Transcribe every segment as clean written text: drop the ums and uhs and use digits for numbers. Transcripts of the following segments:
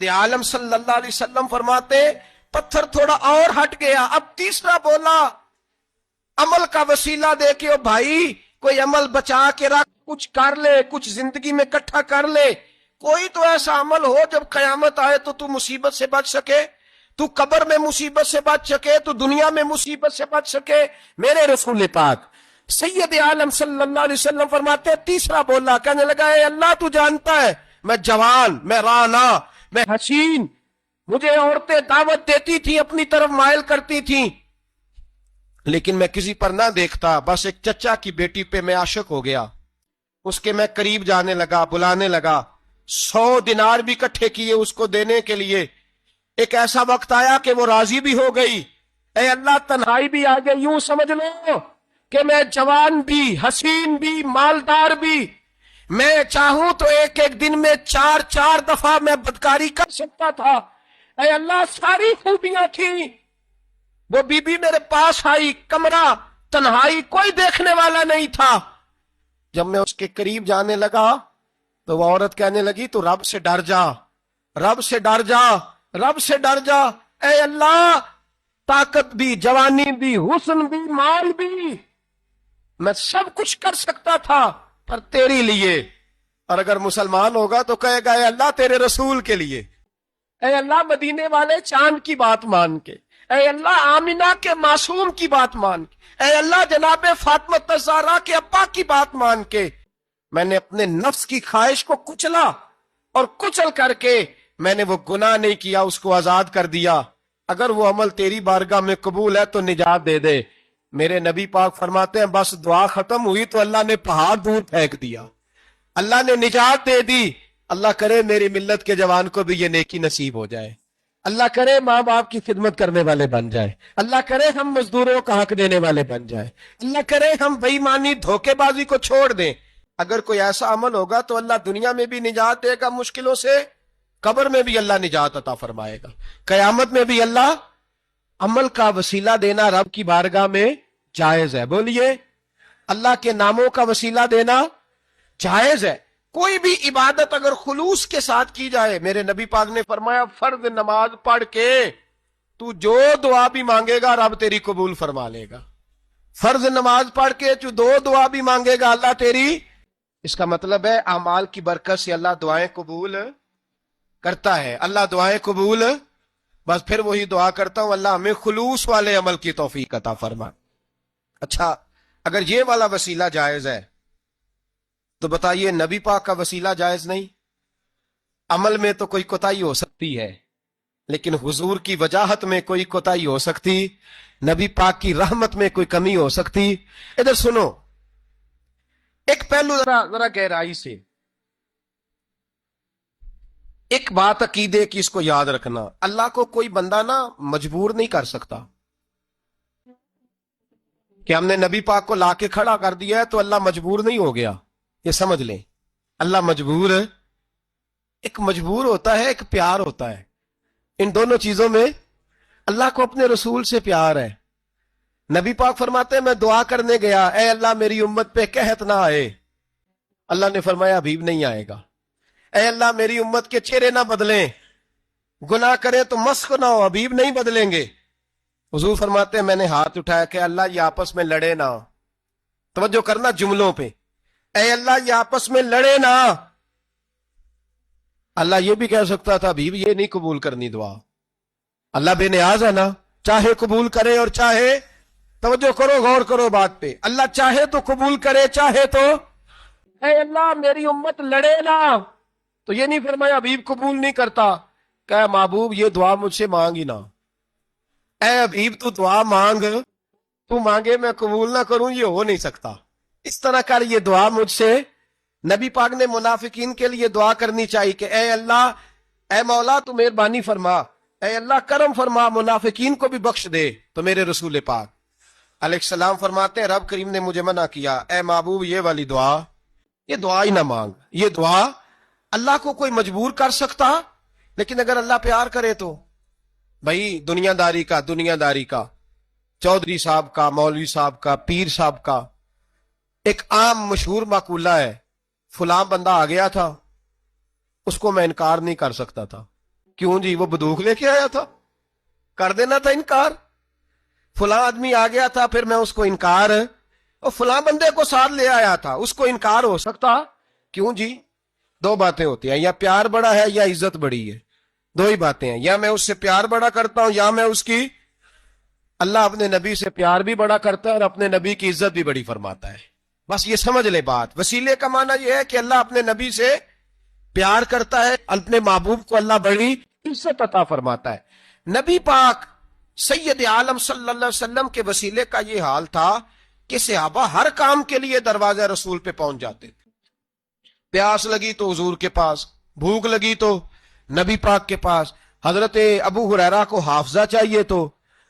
عالم صلی اللہ علیہ وسلم فرماتے پتھر تھوڑا اور ہٹ گیا، اب تیسرا بولا عمل کا وسیلہ دے کے او بھائی کوئی عمل بچا کے رکھ، کچھ کر لے، کچھ زندگی میں اکٹھا کر لے، کوئی تو ایسا عمل ہو جب قیامت آئے تو مصیبت سے بچ سکے، تو قبر میں مصیبت سے بچ سکے، تو دنیا میں مصیبت سے بچ سکے۔ میرے رسول پاک سید عالم صلی اللہ علیہ وسلم فرماتے تیسرا بولا، کہنے لگا اے اللہ تو جانتا ہے میں جوان، میں رانا، میں حسین، مجھے عورتیں دعوت دیتی تھی، اپنی طرف مائل کرتی تھیں، لیکن میں کسی پر نہ دیکھتا، بس ایک چچا کی بیٹی پہ میں عاشق ہو گیا، اس کے میں قریب جانے لگا، بلانے لگا، 100 دینار بھی اکٹھے کیے اس کو دینے کے لیے۔ ایک ایسا وقت آیا کہ وہ راضی بھی ہو گئی، اے اللہ تنہائی بھی آ گئی، یوں سمجھ لو کہ میں جوان بھی، حسین بھی، مالدار بھی، میں چاہوں تو ایک ایک دن میں 4 دفعہ میں بدکاری کر سکتا تھا۔ اے اللہ ساری خوبیاں تھیں، وہ بی بی میرے پاس آئی، کمرہ، تنہائی، کوئی دیکھنے والا نہیں تھا۔ جب میں اس کے قریب جانے لگا تو وہ عورت کہنے لگی تو رب سے ڈر جا، رب سے ڈر جا، رب سے ڈر جا۔ اے اللہ طاقت بھی، جوانی بھی، حسن بھی، مال بھی، میں سب کچھ کر سکتا تھا پر تیری لیے۔ اور اگر مسلمان ہوگا تو کہے گا اے اللہ تیرے رسول کے لیے، اے اللہ مدینے والے چاند کی بات مان کے، اے اللہ آمینہ کے معصوم کی بات مان کے، اے اللہ جناب فاطمہ الزہرا کے ابا کی بات مان کے، میں نے اپنے نفس کی خواہش کو کچلا، اور کچل کر کے میں نے وہ گناہ نہیں کیا، اس کو آزاد کر دیا۔ اگر وہ عمل تیری بارگاہ میں قبول ہے تو نجات دے دے۔ میرے نبی پاک فرماتے ہیں بس دعا ختم ہوئی تو اللہ نے پہاڑ دور پھینک دیا، اللہ نے نجات دے دی۔ اللہ کرے میری ملت کے جوان کو بھی یہ نیکی نصیب ہو جائے، اللہ کرے ماں باپ کی خدمت کرنے والے بن جائے، اللہ کرے ہم مزدوروں کا حق دینے والے بن جائے، اللہ کرے ہم بے ایمانی دھوکے بازی کو چھوڑ دیں۔ اگر کوئی ایسا عمل ہوگا تو اللہ دنیا میں بھی نجات دے گا مشکلوں سے، قبر میں بھی اللہ نجات عطا فرمائے گا، قیامت میں بھی اللہ۔ عمل کا وسیلہ دینا رب کی بارگاہ میں جائز ہے، بولیے اللہ کے ناموں کا وسیلہ دینا جائز ہے۔ کوئی بھی عبادت اگر خلوص کے ساتھ کی جائے، میرے نبی پاک نے فرمایا فرض نماز پڑھ کے تو جو دعا بھی مانگے گا رب تیری قبول فرما لے گا، فرض نماز پڑھ کے تو دو دعا بھی مانگے گا اللہ تیری۔ اس کا مطلب ہے اعمال کی برکت سے اللہ دعائیں قبول کرتا ہے، اللہ دعائیں قبول، بس پھر وہی دعا کرتا ہوں اللہ ہمیں خلوص والے عمل کی توفیق عطا فرما۔ اچھا اگر یہ والا وسیلہ جائز ہے تو بتائیے نبی پاک کا وسیلہ جائز نہیں؟ عمل میں تو کوئی کوتاہی ہو سکتی ہے لیکن حضور کی وجاہت میں کوئی کوتاہی ہو سکتی، نبی پاک کی رحمت میں کوئی کمی ہو سکتی۔ ادھر سنو ایک پہلو ذرا گہرائی سے، ایک بات عقیدے کی اس کو یاد رکھنا، اللہ کو کوئی بندہ نا مجبور نہیں کر سکتا کہ ہم نے نبی پاک کو لا کے کھڑا کر دیا ہے تو اللہ مجبور نہیں ہو گیا، یہ سمجھ لیں اللہ مجبور ہے۔ ایک مجبور ہوتا ہے، ایک پیار ہوتا ہے، ان دونوں چیزوں میں اللہ کو اپنے رسول سے پیار ہے۔ نبی پاک فرماتے ہیں میں دعا کرنے گیا اے اللہ میری امت پہ قحط نہ آئے، اللہ نے فرمایا ابھی نہیں آئے گا۔ اے اللہ میری امت کے چہرے نہ بدلیں، گناہ کریں تو مسخ نہ ہو، ابھی نہیں بدلیں گے۔ حضور فرماتے ہیں میں نے ہاتھ اٹھایا کہ اللہ یہ آپس میں لڑے نہ، توجہ کرنا جملوں پہ، اے اللہ یہ آپس میں لڑے نہ۔ اللہ یہ بھی کہہ سکتا تھا ابھی یہ نہیں قبول کرنی دعا، اللہ بے نیاز ہے نا، چاہے قبول کرے اور چاہے، توجہ کرو غور کرو بات پہ، اللہ چاہے تو قبول کرے چاہے تو، اے اللہ میری امت لڑے نہ، تو یہ نہیں فرمایا حبیب قبول نہیں کرتا، کہ محبوب یہ دعا مجھ سے مانگ ہی نہ، اے حبیب تو دعا مانگ، تو مانگے میں قبول نہ کروں، یہ ہو نہیں سکتا، اس طرح کر یہ دعا مجھ سے۔ نبی پاک نے منافقین کے لیے دعا کرنی چاہیے کہ اے اللہ، اے مولا تو مہربانی فرما، اے اللہ کرم فرما، منافقین کو بھی بخش دے۔ تو میرے رسول پاک علیہ السلام فرماتے ہیں رب کریم نے مجھے منع کیا، اے محبوب یہ والی دعا، یہ دعا ہی نہ مانگ، یہ دعا اللہ کو کوئی مجبور کر سکتا، لیکن اگر اللہ پیار کرے تو بھائی دنیا داری کا، چودھری صاحب کا، مولوی صاحب کا، پیر صاحب کا ایک عام مشہور مقولہ ہے، فلاں بندہ آ گیا تھا اس کو میں انکار نہیں کر سکتا تھا، کیوں جی؟ وہ بندوق لے کے آیا تھا، کر دینا تھا انکار. فلاں آدمی آ گیا تھا، پھر میں اس کو انکار، اور فلاں بندے کو ساتھ لے آیا تھا، اس کو انکار ہو سکتا؟ کیوں جی؟ دو باتیں ہوتی ہیں، یا پیار بڑا ہے یا عزت بڑی ہے. دو ہی باتیں ہیں، یا میں اس سے پیار بڑا کرتا ہوں یا میں اس کی. اللہ اپنے نبی سے پیار بھی بڑا کرتا ہے اور اپنے نبی کی عزت بھی بڑی فرماتا ہے. بس یہ سمجھ لے بات. وسیلے کا معنی یہ ہے کہ اللہ اپنے نبی سے پیار کرتا ہے، اپنے محبوب کو اللہ بڑی عزت عطا فرماتا ہے. نبی پاک سید عالم صلی اللہ علیہ وسلم کے وسیلے کا یہ حال تھا کہ صحابہ ہر کام کے لیے دروازہ رسول پہ پہنچ جاتے تھے. پیاس لگی تو حضور کے پاس، بھوک لگی تو نبی پاک کے پاس. حضرت ابو ہریرہ کو حافظہ چاہیے تو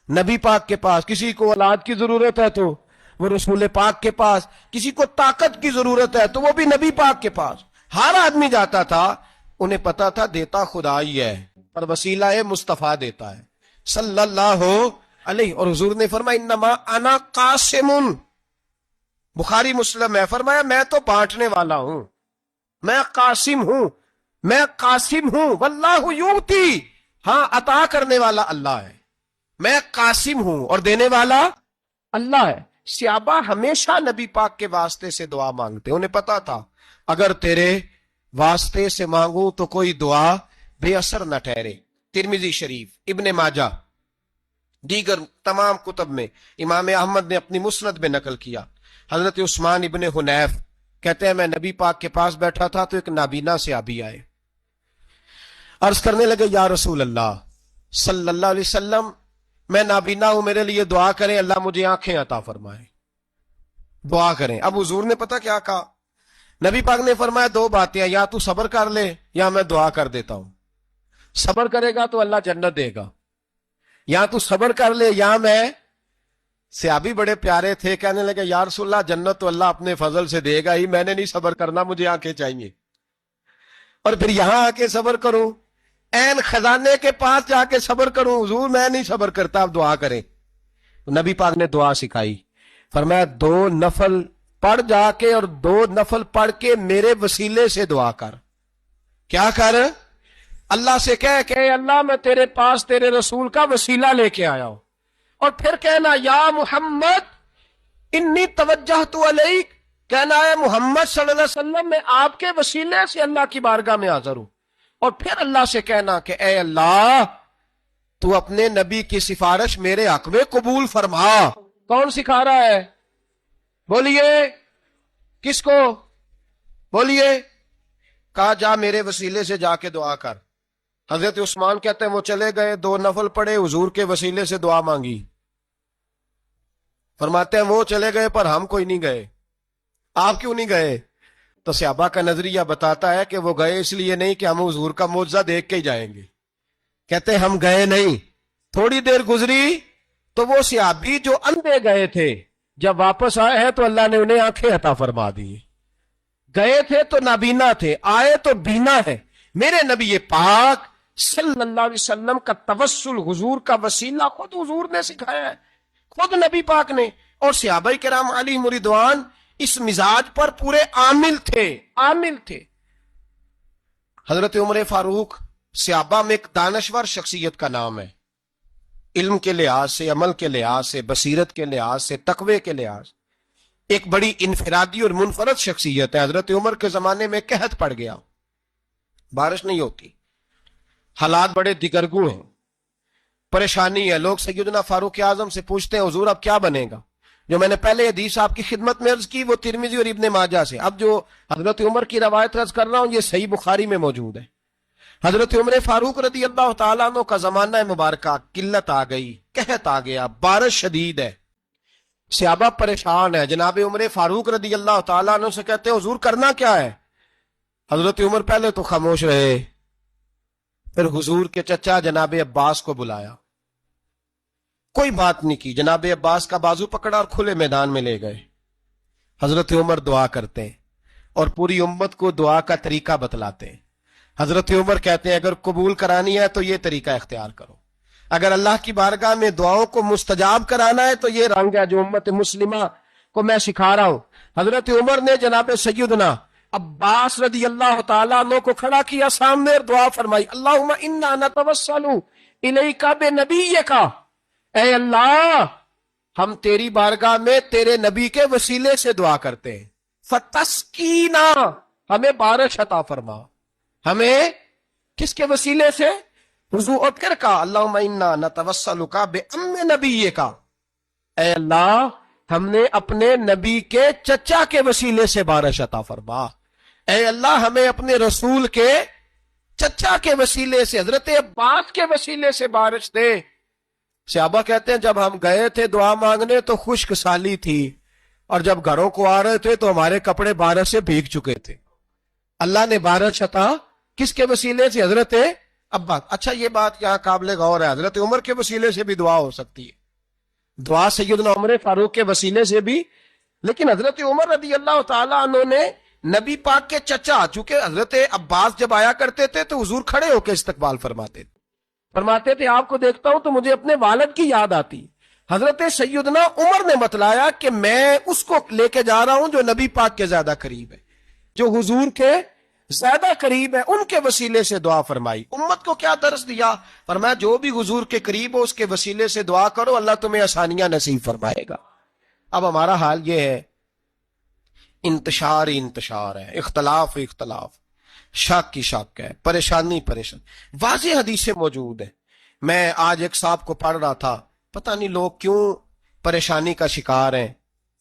نبی پاک کے پاس، کسی کو اولاد کی ضرورت ہے تو وہ رسول پاک کے پاس، کسی کو طاقت کی ضرورت ہے تو وہ بھی نبی پاک کے پاس. ہر آدمی جاتا تھا، انہیں پتا تھا دیتا خدا ہی ہے پر وسیلہ مصطفیٰ دیتا ہے صلی اللہ علیہ. اور حضور نے فرمایا انما انا قاسم، بخاری مسلم ہے، فرمایا میں تو بانٹنے والا ہوں، میں قاسم ہوں، میں قاسم ہوں. واللہ یؤتی، ہاں عطا کرنے والا اللہ ہے، میں قاسم ہوں اور دینے والا اللہ ہے. صحابہ ہمیشہ نبی پاک کے واسطے سے دعا مانگتے، انہیں پتا تھا اگر تیرے واسطے سے مانگوں تو کوئی دعا بے اثر نہ ٹھہرے. ترمذی شریف، ابن ماجہ، دیگر تمام کتب میں امام احمد نے اپنی مسند میں نقل کیا. حضرت عثمان ابن حنیف کہتے ہیں میں نبی پاک کے پاس بیٹھا تھا تو ایک نابینا صحابی آئے، عرض کرنے لگے یا رسول اللہ صلی اللہ علیہ وسلم میں نابینا ہوں، میرے لیے دعا کریں، اللہ مجھے آنکھیں عطا فرمائے، دعا کریں. اب حضور نے پتا کیا کہا؟ نبی پاک نے فرمایا دو باتیں ہیں، یا تو صبر کر لے یا میں دعا کر دیتا ہوں. صبر کرے گا تو اللہ جنت دے گا، یا تو صبر کر لے یا میں. صحابی بڑے پیارے تھے، کہنے لگے یا رسول اللہ جنت تو اللہ اپنے فضل سے دے گا ہی، میں نے نہیں صبر کرنا، مجھے آنکھیں چاہیے. اور پھر یہاں آ کے صبر کروں، این خزانے کے پاس جا کے صبر کروں؟ حضور میں نہیں صبر کرتا، آپ دعا کریں. نبی پاک نے دعا سکھائی، فرمایا دو نفل پڑھ جا کے اور دو نفل پڑھ کے میرے وسیلے سے دعا کر. کیا کر؟ اللہ سے کہہ کہ اللہ میں تیرے پاس تیرے رسول کا وسیلہ لے کے آیا ہوں، اور پھر کہنا یا محمد انی توجہت الیک، کہنا ہے محمد صلی اللہ علیہ وسلم میں آپ کے وسیلے سے اللہ کی بارگاہ میں حاضر ہوں. اور پھر اللہ سے کہنا کہ اے اللہ تو اپنے نبی کی سفارش میرے حق میں قبول فرما. کون سکھا رہا ہے؟ بولیے کس کو؟ بولیے. کہا جا میرے وسیلے سے جا کے دعا کر. حضرت عثمان کہتے ہیں وہ چلے گئے، دو نفل پڑھے، حضور کے وسیلے سے دعا مانگی. فرماتے ہیں وہ چلے گئے پر ہم کوئی نہیں گئے. آپ کیوں نہیں گئے؟ تو صحابہ کا نظریہ بتاتا ہے کہ وہ گئے اس لیے نہیں کہ ہم حضور کا معجزہ دیکھ کے ہی جائیں گے. کہتے ہیں ہم گئے نہیں. تھوڑی دیر گزری تو وہ صحابی جو اندھے گئے تھے جب واپس آئے ہیں تو اللہ نے انہیں آنکھیں عطا فرما دی. گئے تھے تو نابینا تھے، آئے تو بینا ہے. میرے نبی پاک صلی اللہ علیہ وسلم کا توسل، حضور کا وسیلہ خود حضور نے سکھایا ہے، خود نبی پاک نے. اور صحابہ کرام علیہم رضوان اس مزاج پر پورے عامل تھے. حضرت عمر فاروق صحابہ میں ایک دانشور شخصیت کا نام ہے، علم کے لحاظ سے، عمل کے لحاظ سے، بصیرت کے لحاظ سے، تقوی کے لحاظ، ایک بڑی انفرادی اور منفرد شخصیت ہے. حضرت عمر کے زمانے میں قحط پڑ گیا، بارش نہیں ہوتی، حالات بڑے دگرگوں ہیں، پریشانی ہے. لوگ سیدنا فاروق اعظم سے پوچھتے ہیں حضور اب کیا بنے گا؟ جو میں نے پہلے حدیث آپ کی خدمت میں عرض کی وہ ترمذی اور ابن ماجہ سے. اب جو حضرت عمر کی روایت عرض کر رہا ہوں یہ صحیح بخاری میں موجود ہے. حضرت عمر فاروق رضی اللہ تعالیٰ عنہ کا زمانہ مبارکہ، قلت آ گئی، قحط آ گیا، بارش شدید ہے، صحابہ پریشان ہے. جناب عمر فاروق رضی اللہ تعالیٰ عنہ سے کہتے ہیں حضور کرنا کیا ہے؟ حضرت عمر پہلے تو خاموش رہے، پھر حضور کے چچا جناب عباس کو بلایا، کوئی بات نہیں کی. جناب عباس کا بازو پکڑا اور کھلے میدان میں لے گئے. حضرت عمر دعا کرتے ہیں اور پوری امت کو دعا کا طریقہ بتلاتے ہیں. حضرت عمر کہتے ہیں اگر قبول کرانی ہے تو یہ طریقہ اختیار کرو، اگر اللہ کی بارگاہ میں دعاؤں کو مستجاب کرانا ہے تو یہ رنگ ہے جو امت مسلمہ کو میں سکھا رہا ہوں. حضرت عمر نے جناب سیدنا عباس رضی اللہ تعالیٰ عنہ کو کھڑا کیا سامنے اور دعا فرمائی، اللہم انا نتوسل الیک بنبیک، اے اللہ ہم تیری بارگاہ میں تیرے نبی کے وسیلے سے دعا کرتے ہیں، فتسقینا، ہمیں بارش عطا فرما، ہمیں کس کے وسیلے سے؟ وضو اٹھ کر کہا اللہم انا نتوسلک بام نبیک، اے اللہ ہم نے اپنے نبی کے چچا کے وسیلے سے بارش عطا فرما، اے اللہ ہمیں اپنے رسول کے چچا کے وسیلے سے، حضرت عباس کے وسیلے سے بارش دے۔ صحابہ کہتے ہیں جب ہم گئے تھے دعا مانگنے تو خشک سالی تھی، اور جب گھروں کو آ رہے تھے تو ہمارے کپڑے بارش سے بھیگ چکے تھے۔ اللہ نے بارش عطا کس کے وسیلے سے؟ حضرت عباس۔ اچھا یہ بات یہاں قابل غور ہے، حضرت عمر کے وسیلے سے بھی دعا ہو سکتی ہے، دعا سیدنا عمر فاروق کے وسیلے سے بھی، لیکن حضرت عمر رضی اللہ تعالیٰ عنہ نے نبی پاک کے چچا، چونکہ حضرت عباس جب آیا کرتے تھے تو حضور کھڑے ہو کے استقبال فرماتے تھے آپ کو دیکھتا ہوں تو مجھے اپنے والد کی یاد آتی۔ حضرت سیدنا عمر نے بتلایا کہ میں اس کو لے کے جا رہا ہوں جو نبی پاک کے زیادہ قریب ہے، جو حضور کے زیادہ قریب ہے، ان کے وسیلے سے دعا فرمائی۔ امت کو کیا درس دیا؟ فرمایا جو بھی حضور کے قریب ہو اس کے وسیلے سے دعا کرو، اللہ تمہیں آسانیاں نصیب فرمائے گا۔ اب ہمارا حال یہ ہے، انتشار ہی انتشار ہے، اختلاف ہی اختلاف، شک کی شک ہے، پریشانی پریشان، واضح حدیثیں موجود ہیں۔ میں آج ایک صاحب کو پڑھ رہا تھا، پتہ نہیں لوگ کیوں پریشانی کا شکار ہیں،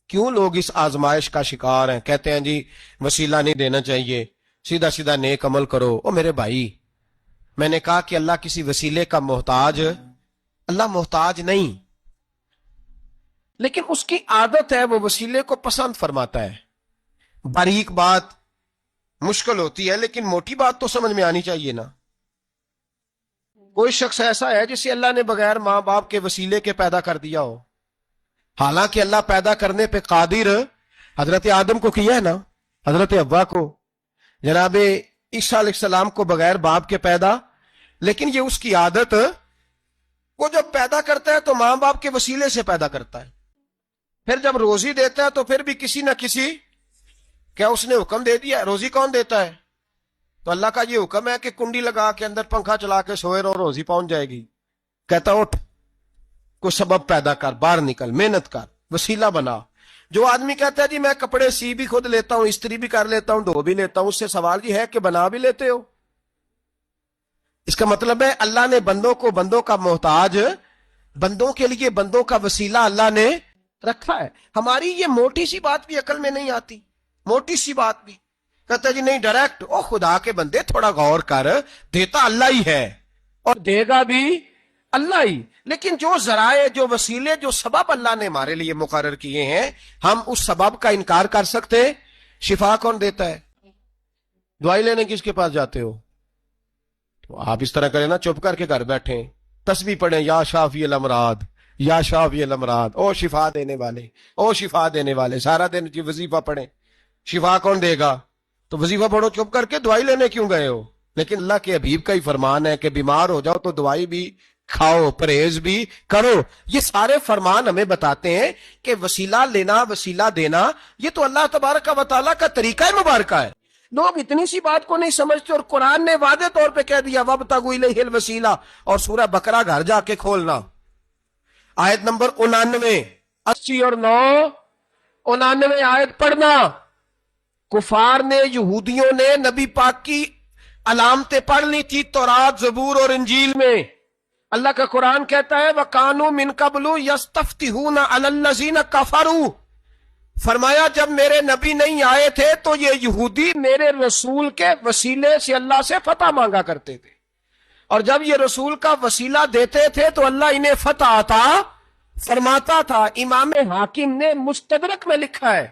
کیوں لوگ اس آزمائش کا شکار ہیں، کہتے ہیں جی وسیلہ نہیں دینا چاہیے، سیدھا سیدھا نیک عمل کرو۔ او میرے بھائی، میں نے کہا کہ اللہ کسی وسیلے کا محتاج، اللہ محتاج نہیں، لیکن اس کی عادت ہے وہ وسیلے کو پسند فرماتا ہے۔ باریک بات مشکل ہوتی ہے لیکن موٹی بات تو سمجھ میں آنی چاہیے نا۔ کوئی شخص ایسا ہے جسے اللہ نے بغیر ماں باپ کے وسیلے کے پیدا کر دیا ہو، حالانکہ اللہ پیدا کرنے پہ قادر، حضرت آدم کو کیا ہے نا، حضرت حوا کو، جناب عیسیٰ علیہ السلام کو بغیر باپ کے پیدا، لیکن یہ اس کی عادت، وہ جب پیدا کرتا ہے تو ماں باپ کے وسیلے سے پیدا کرتا ہے، پھر جب روزی دیتا ہے تو پھر بھی کسی نہ کسی، کیا اس نے حکم دے دیا؟ روزی کون دیتا ہے؟ تو اللہ کا یہ حکم ہے کہ کنڈی لگا کے اندر پنکھا چلا کے سوئے رہو، روزی پہنچ جائے گی۔ کہتا اٹھ، کوئی سبب پیدا کر، باہر نکل، محنت کر، وسیلہ بنا۔ جو آدمی کہتا ہے جی میں کپڑے سی بھی خود لیتا ہوں، استری بھی کر لیتا ہوں، دھو بھی لیتا ہوں، اس سے سوال یہ ہے کہ بنا بھی لیتے ہو؟ اس کا مطلب ہے اللہ نے بندوں کو بندوں کا محتاج، بندوں کے لیے بندوں کا وسیلہ اللہ نے رکھا ہے۔ ہماری یہ موٹی سی بات بھی عقل میں نہیں آتی، موٹی سی بات بھی کہتا ہے جی نہیں ڈائریکٹ، او خدا کے بندے تھوڑا غور کر، دیتا اللہ ہی ہے اور دے گا بھی اللہ ہی، لیکن جو ذرائع، جو وسیلے، جو سبب اللہ نے ہمارے لیے مقرر کیے ہیں، ہم اس سبب کا انکار کر سکتے؟ شفا کون دیتا ہے؟ دوائی لینے کس کے پاس جاتے ہو؟ تو آپ اس طرح کریں نا، چپ کر کے گھر بیٹھیں، تسبیح پڑھیں، یا شافی الامراض، یا شافی الامراض، او شفا دینے والے، او شفا دینے والے، سارا دن جی وظیفہ پڑھیں، شفا کون دے گا؟ تو وظیفہ پڑھو چپ کر کے، دوائی لینے کیوں گئے ہو؟ لیکن اللہ کے حبیب کا ہی فرمان ہے کہ بیمار ہو جاؤ تو دوائی بھی کھاؤ، پرہیز بھی کرو۔ یہ سارے فرمان ہمیں بتاتے ہیں کہ وسیلہ لینا، وسیلہ دینا، یہ تو اللہ تبارک و تعالیٰ کا طریقہ مبارکہ ہے۔ لوگ اتنی سی بات کو نہیں سمجھتے، اور قرآن نے واضح طور پہ کہہ دیا وَابْتَغُوا إِلَيْهِ الْوَسِيلَةَ، اور سورہ بقرہ گھر جا کے کھولنا، آیت نمبر 99، 80 اور 9، 99 آیت پڑھنا۔ کفار نے، یہودیوں نے نبی پاک کی علامتیں پڑھ لی تھی تورات، زبور اور انجیل میں۔ اللہ کا قرآن کہتا ہے وَكَانُوا مِن قَبْلُ يَسْتَفْتِحُونَ عَلَى الَّذِينَ كَفَرُوا، فرمایا جب میرے نبی نہیں آئے تھے تو یہ یہودی میرے رسول کے وسیلے سے اللہ سے فتح مانگا کرتے تھے، اور جب یہ رسول کا وسیلہ دیتے تھے تو اللہ انہیں فتح عطا فرماتا تھا۔ امام حاکم نے مستدرک میں لکھا ہے،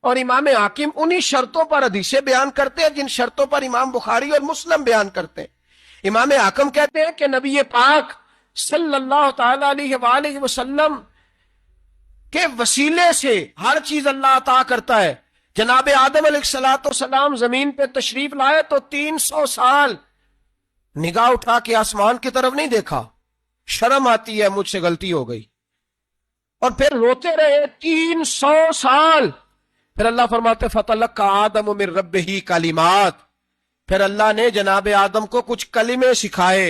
اور امام حاکم انہی شرطوں پر حدیثیں بیان کرتے ہیں جن شرطوں پر امام بخاری اور مسلم بیان کرتے ہیں۔ امام حاکم کہتے ہیں کہ نبی پاک صلی اللہ تعالی علیہ وآلہ وسلم کے وسیلے سے ہر چیز اللہ عطا کرتا ہے۔ جناب آدم علیہ السلام زمین پہ تشریف لائے تو 300 سال نگاہ اٹھا کے آسمان کی طرف نہیں دیکھا، شرم آتی ہے مجھ سے غلطی ہو گئی، اور پھر روتے رہے 300 سال، پھر اللہ فرماتے فَتَلَقَّى آدَمُ مِن رَبِّهِ کلمات، پھر اللہ نے جناب آدم کو کچھ کلمے سکھائے.